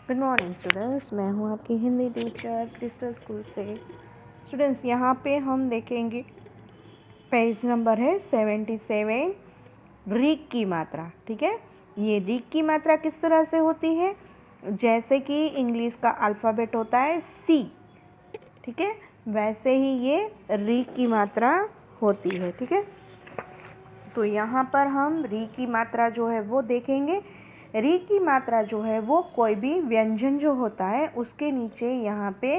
Good morning students, मैं हूं आपकी हिंदी टीचर क्रिस्टल स्कूल से। स्टूडेंट्स, यहाँ पे हम देखेंगे पेज नंबर है 77, रीक की मात्रा। ठीक है, ये रीक की मात्रा किस तरह से होती है? जैसे कि इंग्लिश का अल्फ़ाबेट होता है सी, ठीक है, वैसे ही ये रीक की मात्रा होती है। ठीक है, तो यहाँ पर हम री की मात्रा जो है वो देखेंगे। री की मात्रा जो है वो कोई भी व्यंजन जो होता है उसके नीचे यहाँ पे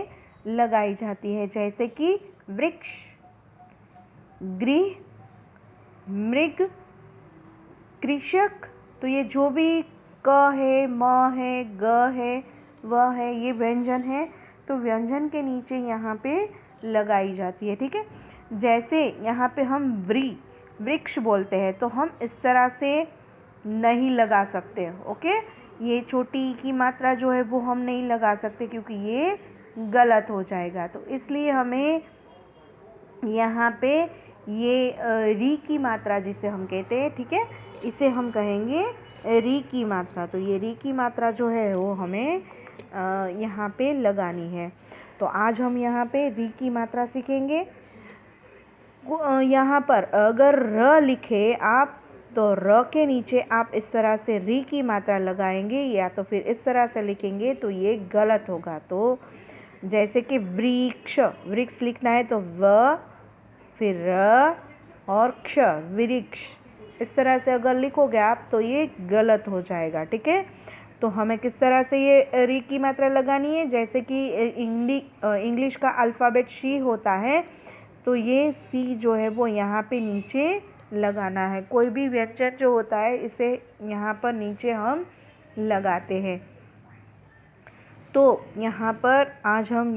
लगाई जाती है, जैसे कि वृक्ष, गृह, मृग, कृषक। तो ये जो भी क है, म है, ग है, व है, ये व्यंजन है, तो व्यंजन के नीचे यहाँ पे लगाई जाती है। ठीक है, जैसे यहाँ पे हम वृक्ष बोलते हैं तो हम इस तरह से नहीं लगा सकते। ओके, ये छोटी ई की मात्रा जो है वो हम नहीं लगा सकते क्योंकि ये गलत हो जाएगा। तो इसलिए हमें यहाँ पे ये री की मात्रा जिसे हम कहते हैं, ठीक है, इसे हम कहेंगे री की मात्रा। तो ये री की मात्रा जो है वो हमें यहाँ पे लगानी है। तो आज हम यहाँ पे री की मात्रा सीखेंगे। यहाँ पर अगर र लिखे आप तो र के नीचे आप इस तरह से री की मात्रा लगाएंगे या तो फिर इस तरह से लिखेंगे तो ये गलत होगा। तो जैसे कि वृक्ष, वृक्ष लिखना है तो व फिर र और क्ष, वृक्ष, इस तरह से अगर लिखोगे आप तो ये गलत हो जाएगा। ठीक है, तो हमें किस तरह से ये री की मात्रा लगानी है? जैसे कि इंग्लिश का अल्फ़ाबेट सी होता है तो ये सी जो है वो यहाँ पे नीचे लगाना है। कोई भी व्यंजन जो होता है इसे यहाँ पर नीचे हम लगाते हैं। तो यहाँ पर आज हम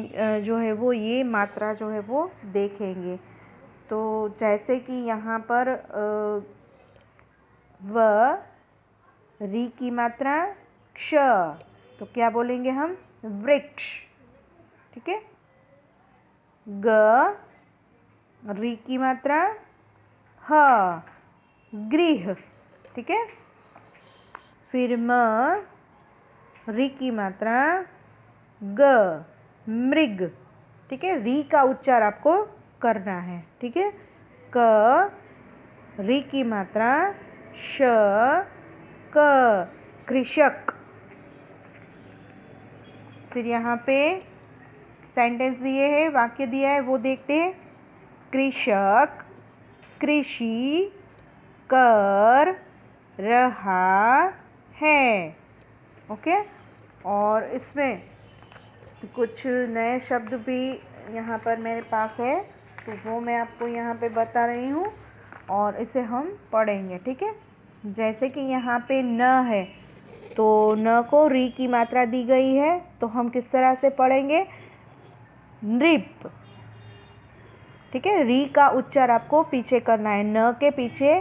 जो है वो ये मात्रा जो है वो देखेंगे। तो जैसे कि यहाँ पर व री की मात्रा क्ष, तो क्या बोलेंगे हम? वृक्ष। ठीक है, ग री की मात्रा ह, गृह। ठीक है, फिर म री की मात्रा ग, मृग। ठीक है, री का उच्चार आपको करना है। ठीक है, क री की मात्रा श, क, कृषक। फिर यहाँ पे सेंटेंस दिए हैं, वाक्य दिया है, वो देखते हैं। कृषक कृषि कर रहा है। ओके, और इसमें कुछ नए शब्द भी यहाँ पर मेरे पास है, तो वो मैं आपको यहाँ पे बता रही हूँ और इसे हम पढ़ेंगे। ठीक है, जैसे कि यहाँ पे न है तो न को री की मात्रा दी गई है, तो हम किस तरह से पढ़ेंगे? नृप। ठीक है, री का उच्चार आपको पीछे करना है, न के पीछे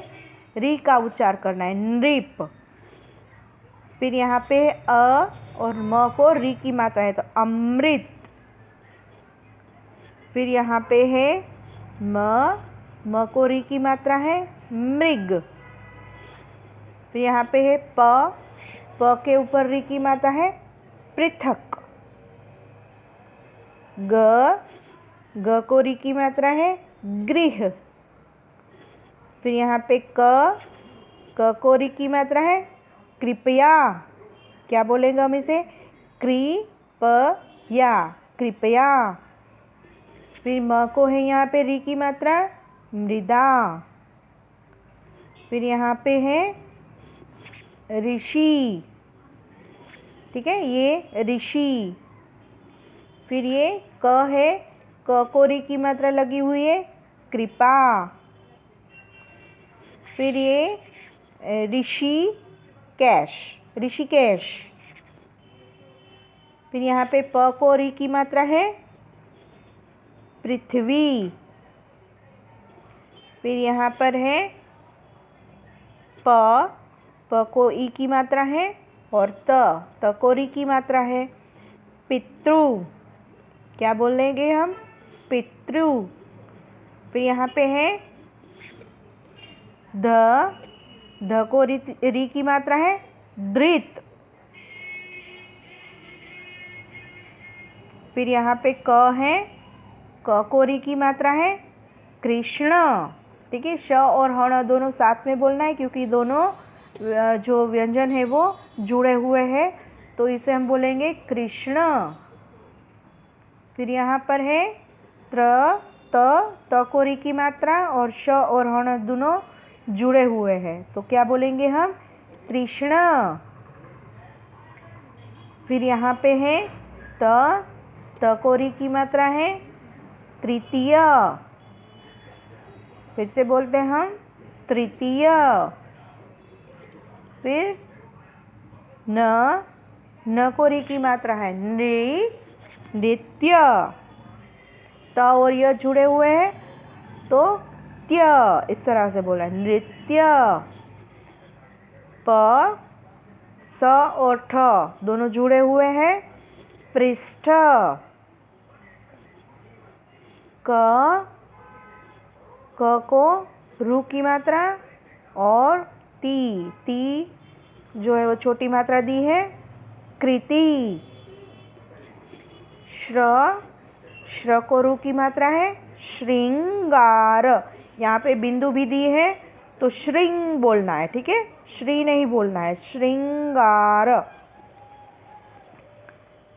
री का उच्चार करना है, नृप। फिर यहाँ पे अ और म को री की मात्रा है तो अमृत। फिर यहाँ पे है म को री की मात्रा है, मृग। फिर यहाँ पे है प के ऊपर री की मात्रा है, पृथक। ग को री की मात्रा है, गृह। फिर यहाँ पे क को री की मात्रा है, कृपया। क्या बोलेंगे हम इसे? कृपया, कृपया। फिर म को है यहाँ पे री की मात्रा, मृदा। फिर यहाँ पे है ऋषि। ठीक है, ये ऋषि। फिर ये क है, क को री की मात्रा लगी हुई है, कृपा। फिर ये ऋषिकेश, ऋषिकेश। फिर यहाँ पे प को री की मात्रा है, पृथ्वी। फिर यहाँ पर है प को ई की मात्रा है और त को री की मात्रा है, पितृ। क्या बोलेंगे हम? पितृ। फिर यहाँ पे है ध को री की मात्रा है, धृत। फिर यहाँ पे क है, क को री की मात्रा है, कृष्ण। ठीक है, श और हण दोनों साथ में बोलना है क्योंकि दोनों जो व्यंजन है वो जुड़े हुए हैं, तो इसे हम बोलेंगे कृष्ण। फिर यहाँ पर है त को री की मात्रा और श और हण दोनों जुड़े हुए हैं, तो क्या बोलेंगे हम? तृष्ण। फिर यहाँ पे है त को री की मात्रा है, तृतीय। फिर से बोलते हैं हम, तृतीय। फिर न को री की मात्रा है, नृत्य। त और य जुड़े हुए हैं तो त्य, इस तरह से बोला है, नृत्य। प स और ठ दोनों जुड़े हुए हैं, पृष्ठ। क को रू की मात्रा और ती जो है वो छोटी मात्रा दी है, कृति। श्र को रू की मात्रा है, श्रृंगार। यहाँ पे बिंदु भी दी है तो श्रृंग बोलना है, ठीक है, श्री नहीं बोलना है, श्रृंगार।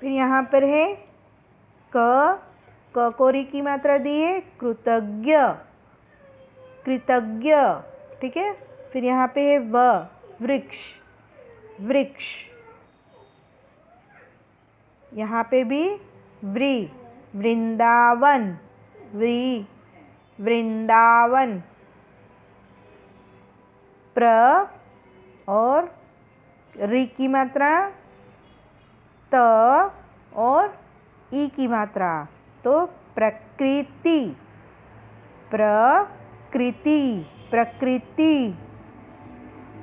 फिर यहाँ पर है क को री की मात्रा दी है, कृतज्ञ। ठीक है। फिर यहाँ पे है वृक्ष। यहाँ पे भी वृंदावन। प्र और री की मात्रा, त और ई की मात्रा, तो प्रकृति।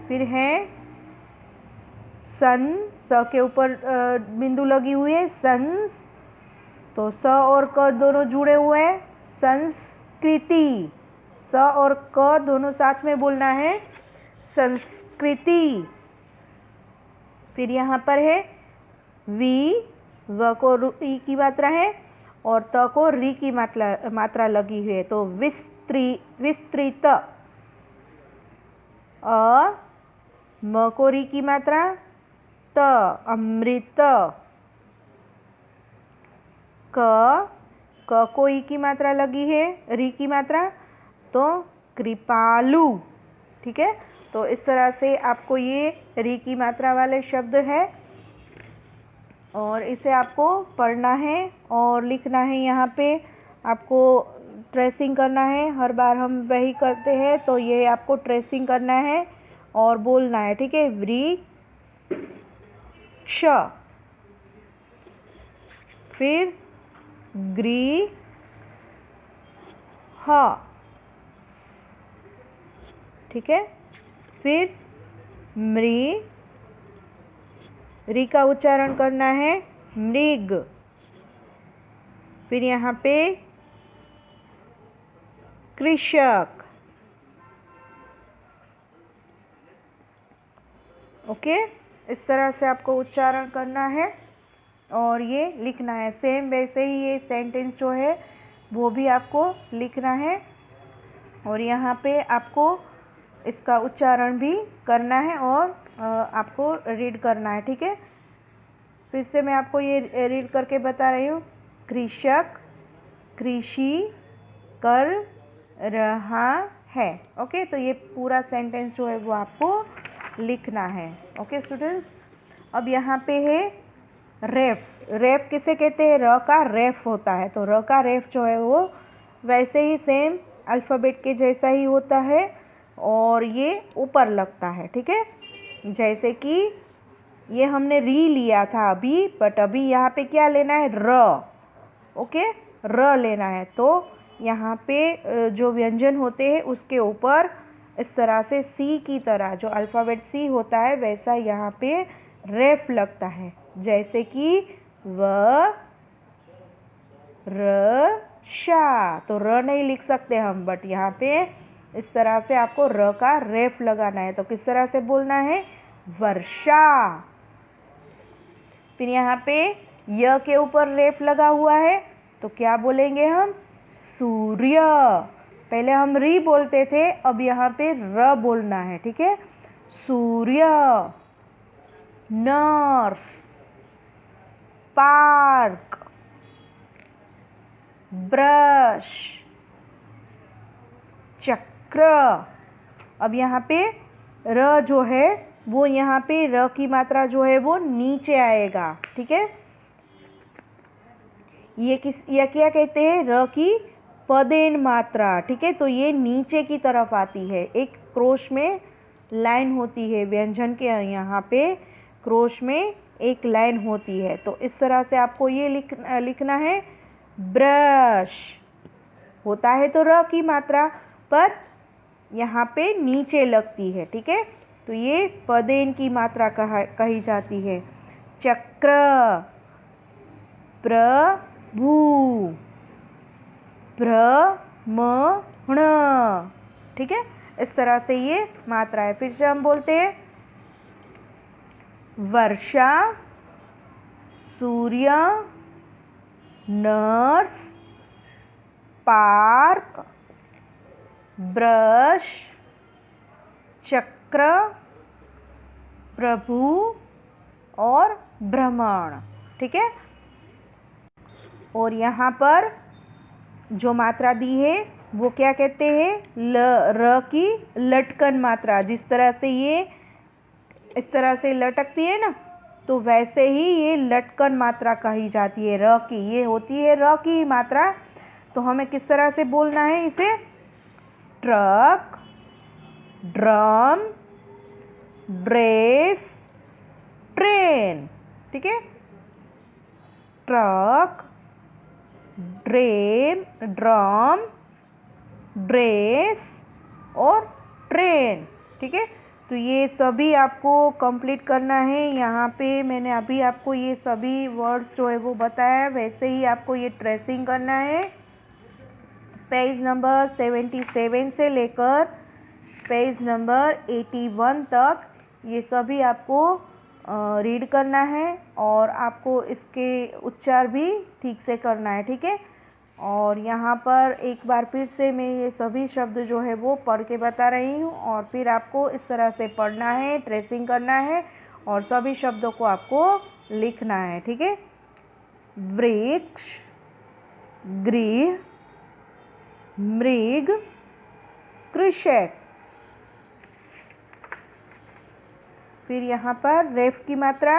फिर है स के ऊपर बिंदु लगी हुई है, संस, तो स और क दोनों जुड़े हुए हैं, संस्कृति। स और क दोनों साथ में बोलना है, संस्कृति। फिर यहाँ पर है व को री की मात्रा है और त को री की मात्रा लगी हुई है, तो विस्तृत। म को री की मात्रा, त अमृत। क को ई की मात्रा लगी है, री की मात्रा, तो कृपालु। ठीक है, तो इस तरह से आपको ये री की मात्रा वाले शब्द है और इसे आपको पढ़ना है और लिखना है। यहाँ पे आपको ट्रेसिंग करना है, हर बार हम वही करते हैं, तो ये आपको ट्रेसिंग करना है और बोलना है, ठीक है। वृक्ष, फिर गृह, ठीक है। फिर री का उच्चारण करना है, मृग। फिर यहाँ पे कृषक। ओके, इस तरह से आपको उच्चारण करना है और ये लिखना है। सेम वैसे ही ये सेंटेंस जो है वो भी आपको लिखना है और यहाँ पे आपको इसका उच्चारण भी करना है और आपको रीड करना है, ठीक है। फिर से मैं आपको ये रीड करके बता रही हूँ। कृषक कृषि कर रहा है। ओके, तो ये पूरा सेंटेंस जो है वो आपको लिखना है। ओके स्टूडेंट्स, अब यहाँ पे है रेफ किसे कहते हैं? र का रेफ होता है, तो र का रेफ जो है वो वैसे ही सेम अल्फ़ाबेट के जैसा ही होता है और ये ऊपर लगता है, ठीक है। जैसे कि ये हमने री लिया था अभी, बट अभी यहाँ पे क्या लेना है? र। ओके, र लेना है, तो यहाँ पे जो व्यंजन होते हैं उसके ऊपर इस तरह से सी की तरह, जो अल्फ़ाबेट सी होता है वैसा यहाँ पे रेफ लगता है। जैसे कि व र शा, तो र नहीं लिख सकते हम, बट यहाँ पे इस तरह से आपको र का रेफ लगाना है। तो किस तरह से बोलना है? वर्षा। फिर यहाँ पे य के ऊपर रेफ लगा हुआ है तो क्या बोलेंगे हम? सूर्य। पहले हम री बोलते थे, अब यहाँ पे र बोलना है, ठीक है? सूर्य। नर्स, पार्क, ब्रश, चक्र। अब यहाँ पे र जो है वो यहाँ पे र की मात्रा जो है वो नीचे आएगा, ठीक है? ये क्या कहते हैं? र की पदेन मात्रा, ठीक है? तो ये नीचे की तरफ आती है। एक क्रोश में लाइन होती है, व्यंजन के यहाँ पे क्रोश में एक लाइन होती है, तो इस तरह से आपको ये लिखना है। ब्रश होता है तो र की मात्रा, पर यहाँ पे नीचे लगती है, ठीक है? तो ये पदेन की मात्रा कही जाती है। चक्र, प्रभु, भ्रमण, ठीक है? इस तरह से ये मात्रा है। फिर से हम बोलते हैं वर्षा, सूर्य, नर्स, पार्क, ब्रश, चक्र, प्रभु और भ्रमण, ठीक है? और यहाँ पर जो मात्रा दी है वो क्या कहते हैं? र की लटकन मात्रा। जिस तरह से ये इस तरह से लटकती है ना, तो वैसे ही ये लटकन मात्रा कही जाती है र की। ये होती है र की मात्रा। तो हमें किस तरह से बोलना है इसे? ट्रक, ड्रम, ड्रेस, ट्रेन, ठीक है? ट्रक, ड्रम, ड्रेस और ट्रेन, ठीक है? तो ये सभी आपको कंप्लीट करना है। यहाँ पे मैंने अभी आपको ये सभी वर्ड्स जो है वो बताया, वैसे ही आपको ये ट्रेसिंग करना है। पेज नंबर 77 से लेकर पेज नंबर 81 तक ये सभी आपको रीड करना है और आपको इसके उच्चार भी ठीक से करना है, ठीक है? और यहाँ पर एक बार फिर से मैं ये सभी शब्द जो है वो पढ़ के बता रही हूँ और फिर आपको इस तरह से पढ़ना है, ट्रेसिंग करना है और सभी शब्दों को आपको लिखना है, ठीक है? वृक्ष, गृह, मृग, कृषक। फिर यहाँ पर रेफ की मात्रा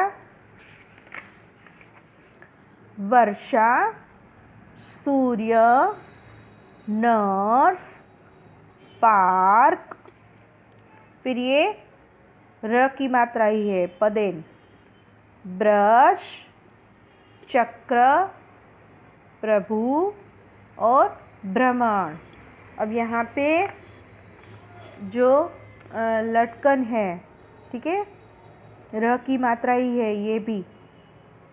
वर्षा, सूर्य, नर्स, पार्क। फिर ये र की मात्रा ही है, पदेन। ब्रश, चक्र, प्रभु और भ्रमण। अब यहाँ पे जो लटकन है, ठीक है, र की मात्रा ही है ये भी।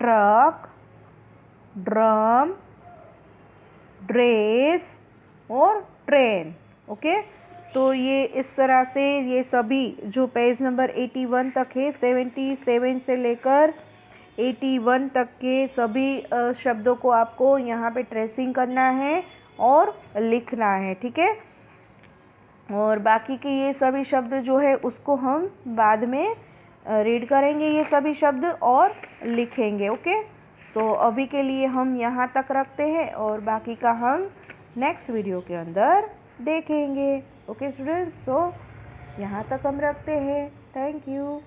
ट्रक, ड्रम, ड्रेस और ट्रेन। ओके, तो ये इस तरह से ये सभी जो पेज नंबर 81 तक है, 77 से लेकर 81 तक के सभी शब्दों को आपको यहाँ पे ट्रेसिंग करना है और लिखना है, ठीक है। और बाकी के ये सभी शब्द जो है उसको हम बाद में रीड करेंगे, ये सभी शब्द और लिखेंगे। ओके, तो अभी के लिए हम यहाँ तक रखते हैं और बाकी का हम नेक्स्ट वीडियो के अंदर देखेंगे। ओके स्टूडेंट्स, सो यहाँ तक हम रखते हैं। Thank you.